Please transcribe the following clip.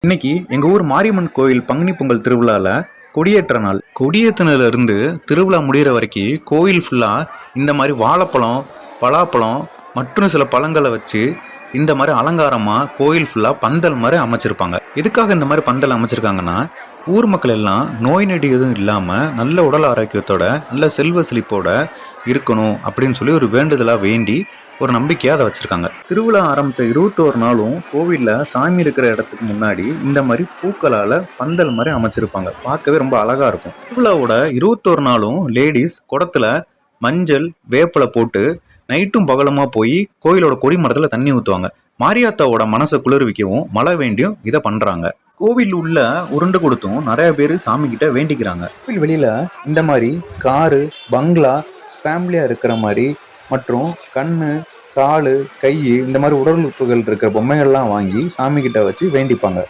இன்னைக்கு எங்க ஊர் மாரியம்மன் கோயில் பங்குனி பொங்கல் திருவிழால கொடியேற்ற நாள். கொடியேற்றினில இருந்து திருவிழா முடிகிற வரைக்கும் கோயில் ஃபுல்லா இந்த மாதிரி வாழைப்பழம், பலாப்பழம் மற்றும் சில பழங்களை வச்சு இந்த மாதிரி அலங்காரமா கோயில் ஃபுல்லா பந்தல் மாதிரி அமைச்சிருப்பாங்க. எதுக்காக இந்த மாதிரி பந்தல் அமைச்சிருக்காங்கன்னா, ஊர் மக்கள் எல்லாம் நோய் நொடி எதுவும் இல்லாம நல்ல உடல் ஆரோக்கியத்தோட நல்ல செல்வ செழிப்போட இருக்கணும் அப்படின்னு சொல்லி ஒரு வேண்டுதலா வேண்டி ஒரு நம்பிக்கையா அதை வச்சிருக்காங்க. திருவிழா ஆரம்பிச்ச 21 நாளும் கோவில்ல சாமி இருக்கிற இடத்துக்கு முன்னாடி இந்த மாதிரி பூக்களால பந்தல் மாதிரி அமைச்சிருப்பாங்க. பார்க்கவே ரொம்ப அழகா இருக்கும். திருவிழாவோட 21 நாளும் லேடிஸ் குடத்துல மஞ்சள் வேப்பிலை போட்டு நைட்டும் பகலமா போய் கோயிலோட கொடிமரத்துல தண்ணி ஊத்துவாங்க. மாரியாத்தாவோட மனசை குளிர்விக்கவும் மழை வேண்டியும் இதை பண்றாங்க. கோவில் உள்ள உருண்டு கொடுத்தும் நிறைய பேர் சாமி கிட்ட வேண்டிக்கிறாங்க. கோவில் வெளியில இந்த மாதிரி காரு, பங்களா, ஃபேமிலியா இருக்கிற மாதிரி மற்றும் கண்ணு, காலு, கை இந்த மாதிரி உடல் உறுப்புகள் இருக்கிற பொம்மைகள்லாம் வாங்கி சாமி கிட்ட வச்சு வேண்டிப்பாங்க.